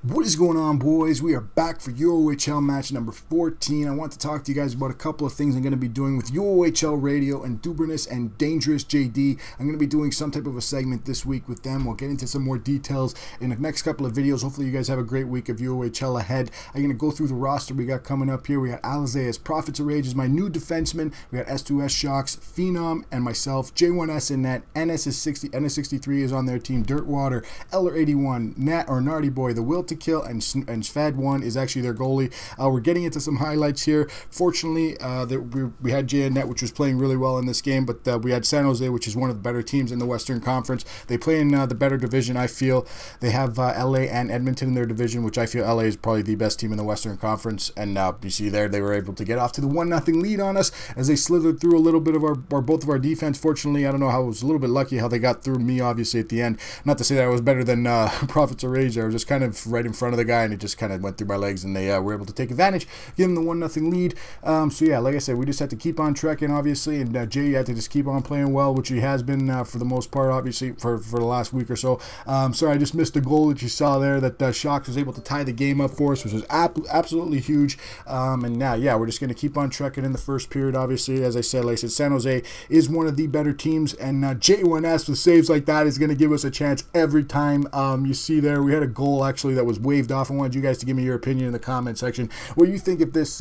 What is going on, boys? We are back for UOHL match number 14. I want to talk to you guys about a couple of things I'm going to be doing with UOHL Radio and Dubernus and Dangerous JD. I'm going to be doing some type of a segment this week with them. We'll get into some more details in the next couple of videos. Hopefully you guys have a great week of UOHL ahead. I'm going to go through the roster we got coming up here. We got Alazais, Prophets of Rage is my new defenseman. We got S2S Shocks, Phenom, and myself. J1S in net. Ennis is 60. Ennis 63 is on their team. Dirtwater, Eller 81, Nartyboi, The Will to Kill, and Sved 1 is actually their goalie. We're getting into some highlights here. Fortunately, we had J in net, which was playing really well in this game, but we had San Jose, which is one of the better teams in the Western Conference. They play in the better division, I feel. They have LA and Edmonton in their division, which I feel LA is probably the best team in the Western Conference, and you see there, they were able to get off to the 1-0 lead on us as they slithered through a little bit of both of our defense. Fortunately, I don't know how, it was a little bit lucky how they got through me, obviously, at the end. Not to say that I was better than Prophets of Rage. I was just kind of right in front of the guy, and it just kind of went through my legs, and they were able to take advantage, give them the 1-0 lead. So yeah, like I said, we just had to keep on trekking, obviously, and Jay had to just keep on playing well, which he has been for the most part, obviously, for the last week or so. Sorry, I just missed the goal that you saw there that Shocks was able to tie the game up for us, which was absolutely huge. And now, yeah, we're just going to keep on trekking in the first period, obviously. As I said, San Jose is one of the better teams, and J1S with saves like that is going to give us a chance every time. You see there, we had a goal, actually, that was waved off. I wanted you guys to give me your opinion in the comment section. What do you think if this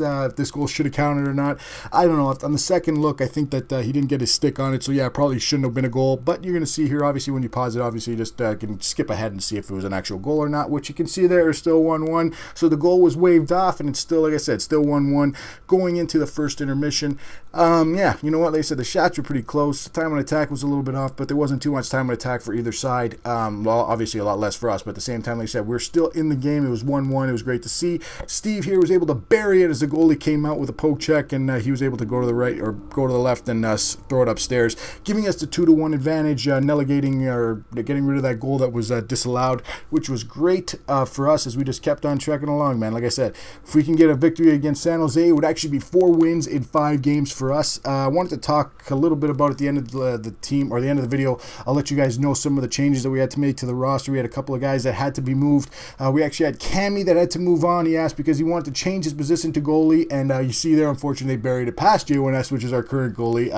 goal should have counted or not? I don't know. On the second look, I think that he didn't get his stick on it, so yeah, probably shouldn't have been a goal. But you're going to see here, obviously, when you pause it, obviously, you just can skip ahead and see if it was an actual goal or not, which you can see there is still 1-1. So the goal was waved off, and it's still, like I said, still 1-1 going into the first intermission. Yeah, you know what? Like I said, the shots were pretty close. The time on attack was a little bit off, but there wasn't too much time on attack for either side. Well, obviously a lot less for us, but at the same time, like I said, we're still in the game. It was 1-1. It was great to see. Steve here was able to bury it as the goalie came out with a poke check, and he was able to go to the right or go to the left and throw it upstairs, giving us the 2-1 advantage, negating or getting rid of that goal that was disallowed, which was great for us as we just kept on trekking along, man. Like I said, if we can get a victory against San Jose, it would actually be 4 wins in 5 games for us. I wanted to talk a little bit about at the end of the team, or the end of the video. I'll let you guys know some of the changes that we had to make to the roster. We had a couple of guys that had to be moved. We actually had Cammy that had to move on. He asked because he wanted to change his position to goalie, and you see there, unfortunately, they buried it past J1S, which is our current goalie.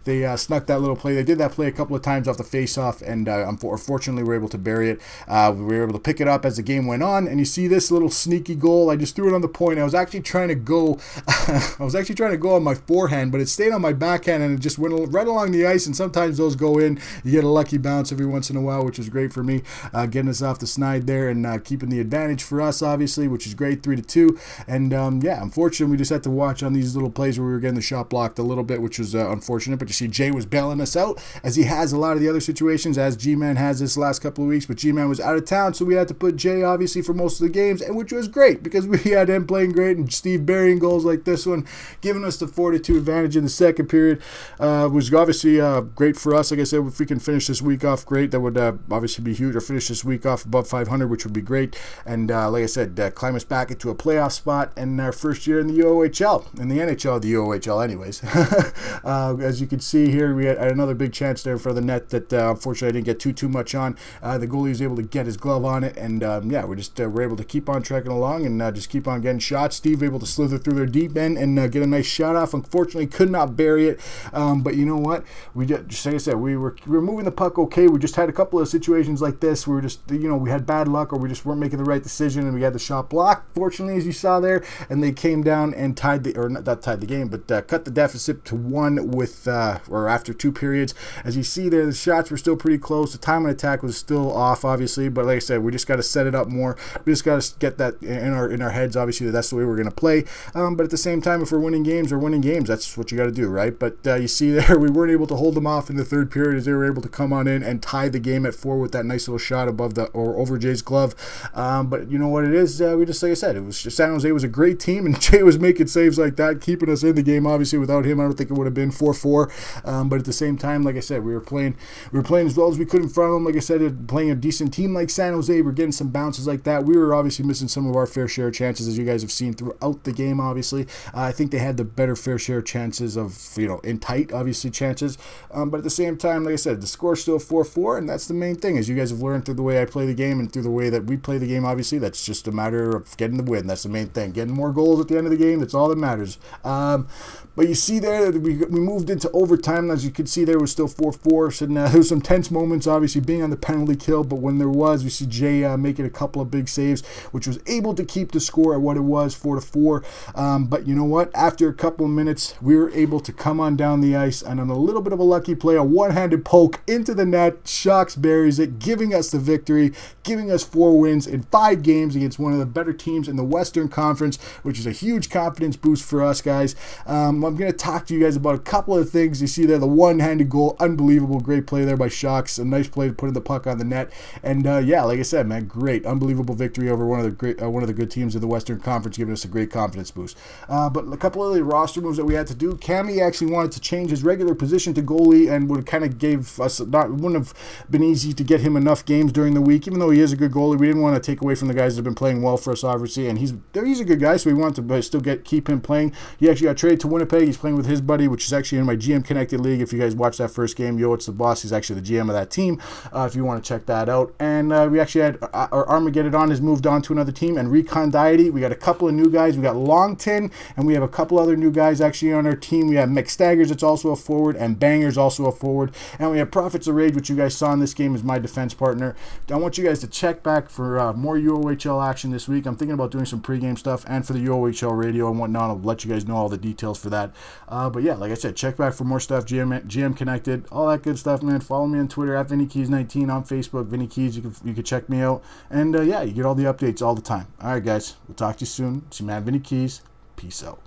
They snuck that little play. They did that play a couple of times off the face-off, and unfortunately, we were able to bury it. We were able to pick it up as the game went on, and you see this little sneaky goal. I just threw it on the point. I was actually trying to go on my forehand, but it stayed on my backhand, and it just went right along the ice, and sometimes those go in. You get a lucky bounce every once in a while, which is great for me, getting us off the snide there and keeping the advantage for us, obviously, which is great, 3-2. And yeah, unfortunately, we just had to watch on these little plays where we were getting the shot blocked a little bit, which was unfortunate. But you see, Jay was bailing us out, as he has a lot of the other situations, as G-Man has this last couple of weeks. But G-Man was out of town, so we had to put Jay, obviously, for most of the games, and which was great because we had him playing great, and Steve burying goals like this one, giving us the 4-2 advantage in the second period. Was obviously great for us. Like I said, if we can finish this week off great, that would obviously be huge, or finish this week off above 500, which would be great. And like I said, climb us back into a playoff spot in our first year in the UOHL, in the NHL, the UOHL anyways. As you can see here, we had another big chance there for the net that unfortunately I didn't get too much on. The goalie was able to get his glove on it, and yeah, we're able to keep on trekking along and just keep on getting shots. Steve able to slither through their deep end and get a nice shot off. Unfortunately, could not bury it, but you know what? We just, like I said, we were moving the puck okay. We just had a couple of situations like this. We were just, we had bad luck, or we just weren't making the right decision, and we had the shot blocked, fortunately, as you saw there, and they came down and cut the deficit to 1 with, or after 2 periods. As you see there, the shots were still pretty close. The time on attack was still off, obviously, but like I said, we just got to set it up more. We just got to get that in our heads, obviously, that's the way we're going to play. But at the same time, if we're winning games, that's what you got to do, right? But you see there, we weren't able to hold them off in the third period, as they were able to come on in and tie the game at 4 with that nice little shot above or over Jay's glove. But you know what it is? We just, like I said, it was just San Jose was a great team, and Jay was making saves like that, keeping us in the game. Obviously, without him, I don't think it would have been 4-4. But at the same time, like I said, we were playing as well as we could in front of them. Like I said, playing a decent team like San Jose, we're getting some bounces like that. We were obviously missing some of our fair share of chances, as you guys have seen throughout the game. Obviously, I think they had the better fair share of chances of, in tight, obviously, chances. But at the same time, like I said, the score's still 4-4, and that's the main thing. As you guys have learned through the way I play the game and through the way that we play the game, obviously, that's just a matter of getting the win. That's the main thing. Getting more goals at the end of the game, that's all that matters. But you see there that we moved into overtime. As you can see, there was still 4-4. So there was some tense moments, obviously, being on the penalty kill. But when there was, we see Jay making a couple of big saves, which was able to keep the score at what it was, 4-4. But you know what? After a couple of minutes, we were able to come on down the ice, and on a little bit of a lucky play, a one-handed poke into the net, Shocks buries it, giving us the victory, giving us 4 wins in 5 games against one of the better teams in the Western Conference, which is a huge confidence boost for us, guys. I'm going to talk to you guys about a couple of things. You see there, the one-handed goal, unbelievable, great play there by Shocks, a nice play to put the puck on the net, and yeah, like I said, man, great, unbelievable victory over one of the good teams in the Western Conference, giving us a great confidence boost. But a couple of the roster moves that we had to do. Cammy actually wanted to change his regular position to goalie, and would kind of wouldn't have been easy to get him enough games during the week, even though he is a good goalie. We didn't want to take away from the guys that have been playing well for us, obviously, and he's a good guy, so we wanted to still keep him playing. He actually got traded to Winnipeg. He's playing with his buddy, which is actually in my GM Connected League. If you guys watched that first game, it's the boss. He's actually the GM of that team, if you want to check that out. And we actually had our Armageddon has moved on to another team, and Recon Deity. We got a couple of new guys. We got Longton, and we have a couple other new guys actually on our team. We have McStaggers, that's also a forward, and Banger's also a forward. And we have Prophets of Rage, which you guys saw in this game, is my defense partner. I want you guys to check back for more UOHL action this week. I'm thinking about doing some pregame stuff, and for the UOHL radio and whatnot, I'll let you guys know all the details for that. But yeah, like I said, check back for more stuff. GM Connected, all that good stuff, man. Follow me on Twitter at Vinnie Keys 19, on Facebook, Vinnie Keys. You can check me out, and yeah, you get all the updates all the time. All right, guys, we'll talk to you soon. It's your man Vinnie Keys. Peace out.